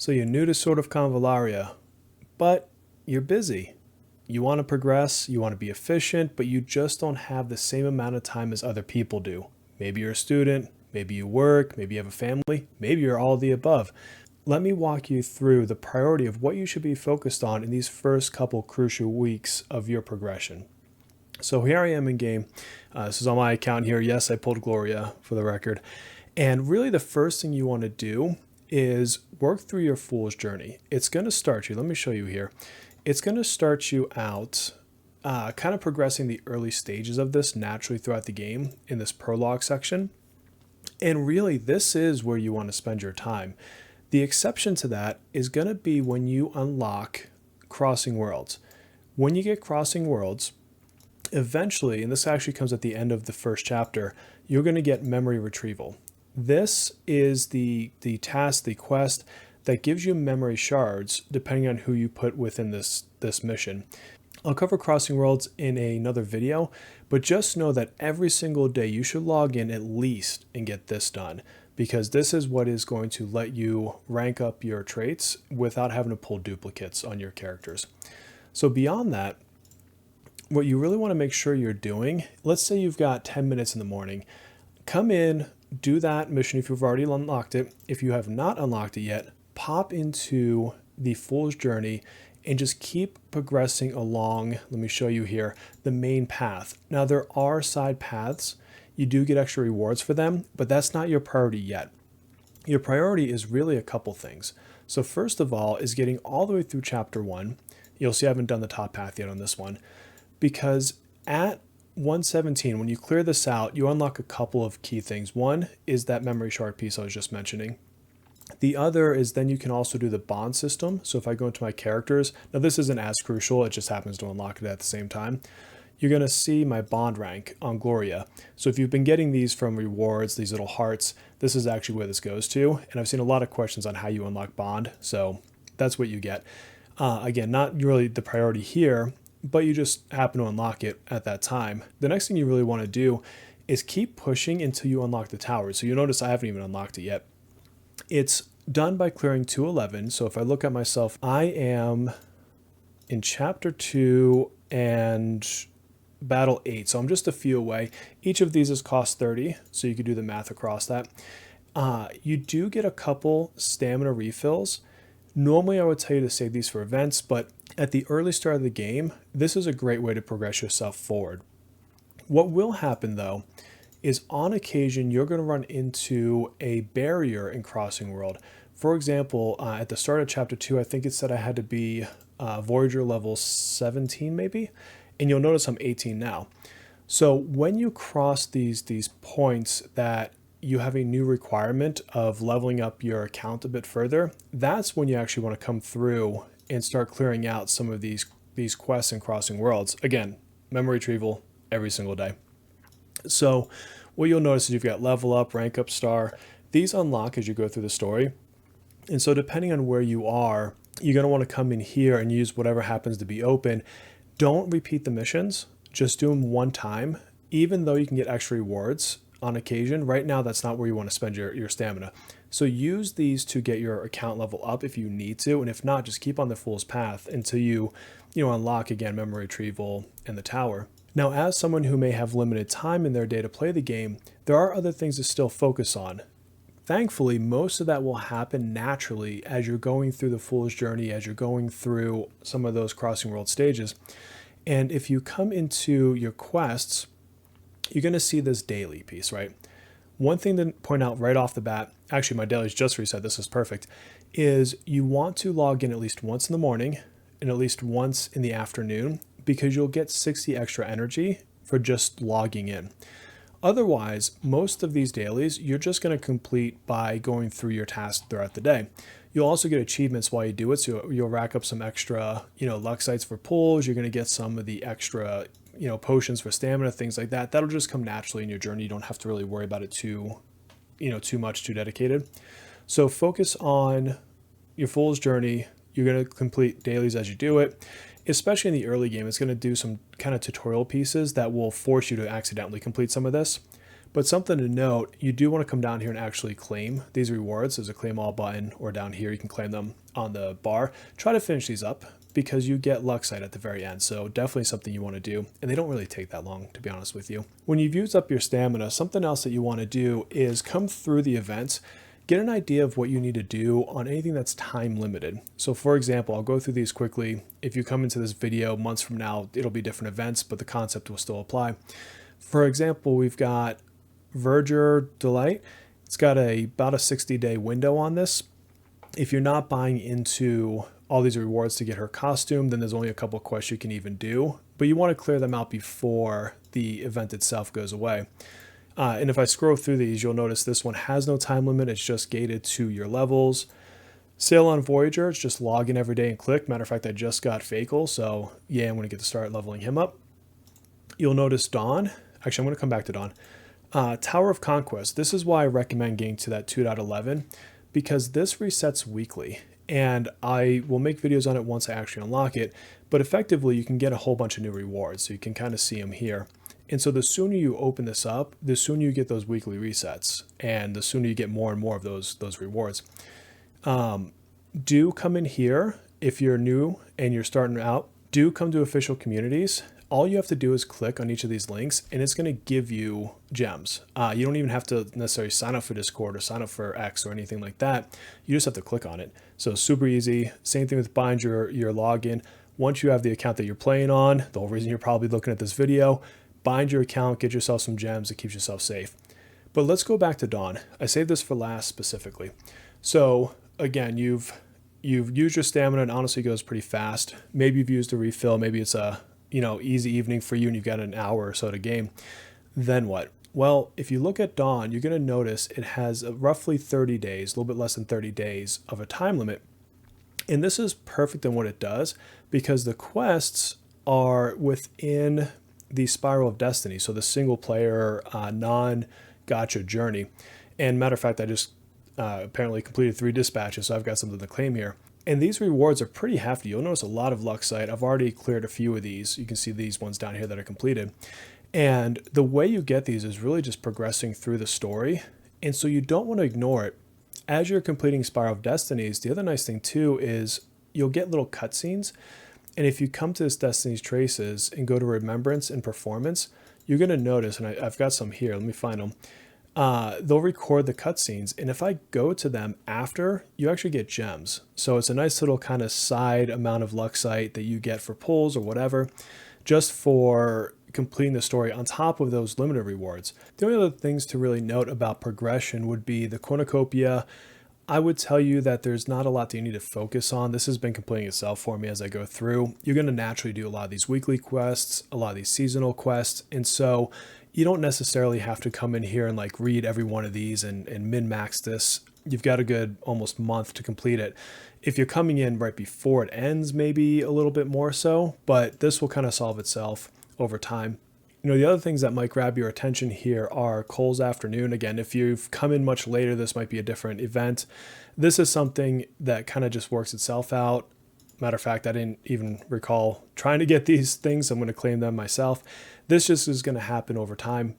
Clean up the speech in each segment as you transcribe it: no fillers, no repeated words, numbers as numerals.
So you're new to Sword of Convallaria, but you're busy. You want to progress, you want to be efficient, but you just don't have the same amount of time as other people do. Maybe you're a student, maybe you work, maybe you have a family, maybe you're all of the above. Let me walk you through the priority of what you should be focused on in these first couple crucial weeks of your progression. So here I am in game. This is on my account here. Yes, I pulled Gloria for the record. And really the first thing you want to do is work through your Fool's Journey. It's going to start you, let me show you here. It's going to start you out kind of progressing the early stages of this naturally throughout the game in this prologue section. And really this is where you want to spend your time. The exception to that is going to be when you unlock Crossing Worlds. When you get Crossing Worlds, eventually, and this actually comes at the end of the first chapter, you're going to get memory retrieval. This is the task, the quest that gives you memory shards depending on who you put within this mission. I'll cover Crossing Worlds in another video, but just know that every single day you should log in at least and get this done, because this is what is going to let you rank up your traits without having to pull duplicates on your characters. So beyond that, what you really want to make sure you're doing, let's say you've got 10 minutes in the morning, come in, do that mission if you've already unlocked it. If you have not unlocked it yet, pop into the Fool's Journey and just keep progressing along. Let me show you here, the main path. Now there are side paths. You do get extra rewards for them, but that's not your priority yet. Your priority is really a couple things. So first of all is getting all the way through chapter 1. You'll see I haven't done the top path yet on this one, because at 117, when you clear this out, you unlock a couple of key things. One is that memory shard piece I was just mentioning. The other is then you can also do the bond system. So if I go into my characters, now this isn't as crucial, it just happens to unlock it at the same time. You're going to see my bond rank on Gloria. So if you've been getting these from rewards, these little hearts, this is actually where this goes to. And I've seen a lot of questions on how you unlock bond. So that's what you get. Again, not really the priority here, but you just happen to unlock it at that time. The next thing you really want to do is keep pushing until you unlock the towers. So you'll notice I haven't even unlocked it yet. It's done by clearing 211. So if I look at myself, I am in chapter 2 and battle 8. So I'm just a few away. Each of these is cost 30. So you could do the math across that. You do get a couple stamina refills. Normally I would tell you to save these for events, but at the early start of the game, this is a great way to progress yourself forward. What will happen though, is on occasion, you're going to run into a barrier in Crossing World. For example, at the start of chapter 2, I think it said I had to be Voyager level 17 maybe, and you'll notice I'm 18 now. So when you cross these points that you have a new requirement of leveling up your account a bit further, that's when you actually want to come through and start clearing out some of these quests in Crossing Worlds. Again, memory retrieval every single day. So what you'll notice is you've got level up, rank up, star. These unlock as you go through the story. And so depending on where you are, you're going to want to come in here and use whatever happens to be open. Don't repeat the missions. Just do them one time, even though you can get extra rewards on occasion. Right now, that's not where you want to spend your stamina. So use these to get your account level up if you need to. And if not, just keep on the Fool's Path until you unlock again memory retrieval and the tower. Now, as someone who may have limited time in their day to play the game, there are other things to still focus on. Thankfully, most of that will happen naturally as you're going through the Fool's Journey, as you're going through some of those Crossing World stages. And if you come into your quests, you're going to see this daily piece, right? One thing to point out right off the bat, actually my daily's just reset, this is perfect, is you want to log in at least once in the morning and at least once in the afternoon, because you'll get 60 extra energy for just logging in. Otherwise, most of these dailies, you're just going to complete by going through your tasks throughout the day. You'll also get achievements while you do it, so you'll rack up some extra, luck sites for pulls. You're going to get some of the extra, potions for stamina, things like that. That'll just come naturally in your journey. You don't have to really worry about it too much, too dedicated. So focus on your Fool's Journey. You're going to complete dailies as you do it. Especially in the early game, it's going to do some kind of tutorial pieces that will force you to accidentally complete some of this. But something to note, you do want to come down here and actually claim these rewards. There's a claim all button, or down here you can claim them on the bar. Try to finish these up because you get Luxite at the very end. So definitely something you want to do. And they don't really take that long, to be honest with you. When you've used up your stamina, something else that you want to do is come through the events, get an idea of what you need to do on anything that's time limited. So for example, I'll go through these quickly. If you come into this video months from now, it'll be different events, but the concept will still apply. For example, we've got Verger Delight. It's got about a 60-day window on this. If you're not buying into all these rewards to get her costume, then there's only a couple quests you can even do, but you want to clear them out before the event itself goes away. And if I scroll through these, you'll notice this one has no time limit. It's just gated to your levels. Sail on Voyager, it's just log in every day and click. Matter of fact, I just got Fakel, so yeah, I'm going to get to start leveling him up. You'll notice Dawn. Actually, I'm going to come back to Dawn. Tower of Conquest. This is why I recommend getting to that 2.11, because this resets weekly. And I will make videos on it once I actually unlock it. But effectively, you can get a whole bunch of new rewards. So you can kind of see them here. And so the sooner you open this up, the sooner you get those weekly resets. And the sooner you get more and more of those rewards. Do come in here if you're new and you're starting out. Do come to official communities. All you have to do is click on each of these links and it's going to give you gems. You don't even have to necessarily sign up for Discord or sign up for X or anything like that. You just have to click on it. So super easy. Same thing with bind your login. Once you have the account that you're playing on, the whole reason you're probably looking at this video, bind your account, get yourself some gems. It keeps yourself safe. But let's go back to Dawn. I saved this for last specifically. So again, you've used your stamina and honestly goes pretty fast. Maybe you've used a refill. Maybe it's a easy evening for you and you've got an hour or so to game. Then what? Well, if you look at Dawn, you're going to notice it has roughly 30 days, a little bit less than 30 days of a time limit. And this is perfect in what it does because the quests are within the Spiral of Destiny. So the single player, non-gacha journey. And matter of fact, I just apparently completed 3 dispatches, so I've got something to claim here. And these rewards are pretty hefty. You'll notice a lot of Luxite. I've already cleared a few of these. You can see these ones down here that are completed. And the way you get these is really just progressing through the story. And so you don't want to ignore it. As you're completing Spiral of Destinies, the other nice thing too is you'll get little cutscenes. And if you come to this Destiny's Traces and go to Remembrance and Performance, you're going to notice, and I've got some here. Let me find them. They'll record the cutscenes, and if I go to them after, you actually get gems. So it's a nice little kind of side amount of Luxite that you get for pulls or whatever, just for completing the story on top of those limited rewards. The only other things to really note about progression would be the cornucopia. I would tell you that there's not a lot that you need to focus on. This has been completing itself for me as I go through. You're going to naturally do a lot of these weekly quests, a lot of these seasonal quests, and so you don't necessarily have to come in here and like read every one of these and min-max this. You've got a good almost month to complete it. If you're coming in right before it ends, maybe a little bit more so, but this will kind of solve itself over time. The other things that might grab your attention here are Cole's Afternoon. Again, if you've come in much later, this might be a different event. This is something that kind of just works itself out. Matter of fact, I didn't even recall trying to get these things. I'm going to claim them myself. This just is going to happen over time.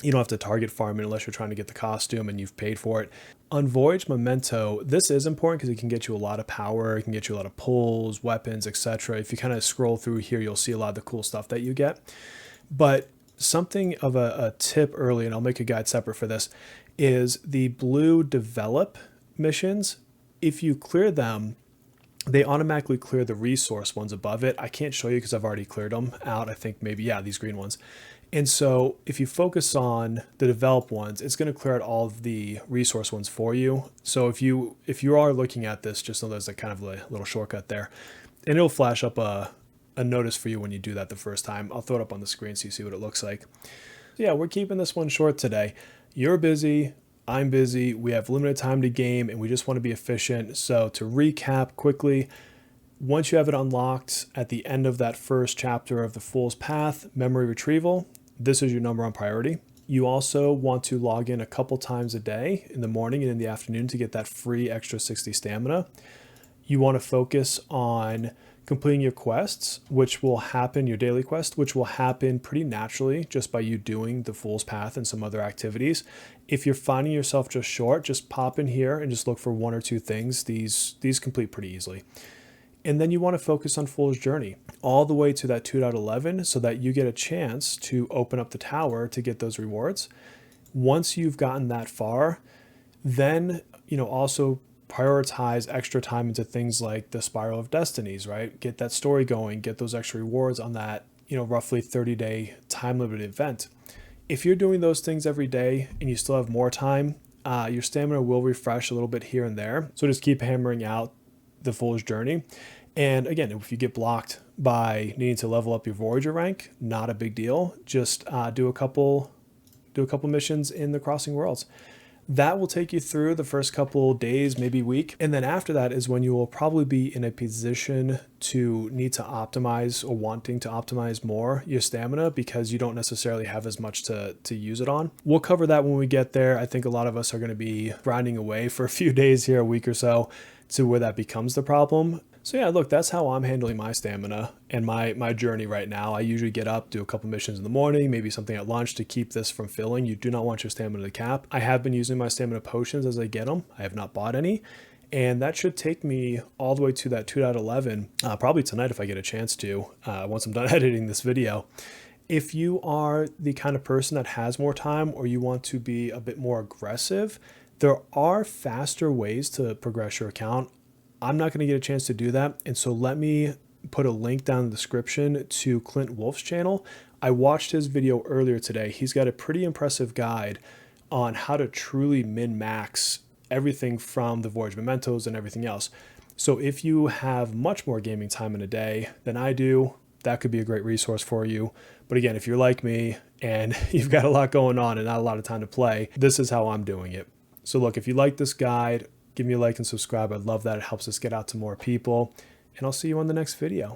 You don't have to target farm it unless you're trying to get the costume and you've paid for it. On Voyage Memento, this is important because it can get you a lot of power. It can get you a lot of pulls, weapons, etc. If you kind of scroll through here, you'll see a lot of the cool stuff that you get. But something of a tip early, and I'll make a guide separate for this, is the blue develop missions. If you clear them, they automatically clear the resource ones above it. I can't show you because I've already cleared them out. I think maybe, yeah, these green ones. And so if you focus on the develop ones, it's going to clear out all of the resource ones for you. So if you are looking at this, just know there's a kind of a little shortcut there. And it'll flash up a notice for you when you do that the first time. I'll throw it up on the screen so you see what it looks like. Yeah, we're keeping this one short today. You're busy. I'm busy. We have limited time to game and we just want to be efficient. So to recap quickly, once you have it unlocked at the end of that first chapter of the Fool's Path, memory retrieval, this is your number one priority. You also want to log in a couple times a day in the morning and in the afternoon to get that free extra 60 stamina. You want to focus on completing your quests, which will happen, your daily quest, which will happen pretty naturally just by you doing the Fool's Path and some other activities. If you're finding yourself just short, just pop in here and just look for one or two things. These complete pretty easily. And then you want to focus on Fool's Journey all the way to that 2.11 so that you get a chance to open up the tower to get those rewards. Once you've gotten that far, then, also prioritize extra time into things like the Spiral of Destinies, right? Get that story going, get those extra rewards on that, roughly 30-day time limited event. If you're doing those things every day and you still have more time, your stamina will refresh a little bit here and there. So just keep hammering out the Fool's Journey. And again, if you get blocked by needing to level up your Voyager rank, not a big deal. Just do a couple missions in the Crossing Worlds. That will take you through the first couple days, maybe week. And then after that is when you will probably be in a position to need to optimize or wanting to optimize more your stamina because you don't necessarily have as much to use it on. We'll cover that when we get there. I think a lot of us are going to be grinding away for a few days here, a week or so, to where that becomes the problem. So yeah, look, that's how I'm handling my stamina and my journey right now. I usually get up, do a couple missions in the morning, maybe something at lunch to keep this from filling. You do not want your stamina to cap. I have been using my stamina potions as I get them. I have not bought any. And that should take me all the way to that 2.11, probably tonight if I get a chance to, once I'm done editing this video. If you are the kind of person that has more time or you want to be a bit more aggressive, there are faster ways to progress your account. I'm not going to get a chance to do that. And so let me put a link down in the description to Clint Wolf's channel. I watched his video earlier today. He's got a pretty impressive guide on how to truly min-max everything from the Voyage Mementos and everything else. So if you have much more gaming time in a day than I do, that could be a great resource for you. But again, if you're like me and you've got a lot going on and not a lot of time to play, this is how I'm doing it. So look, if you like this guide, give me a like and subscribe. I'd love that. It helps us get out to more people. And I'll see you on the next video.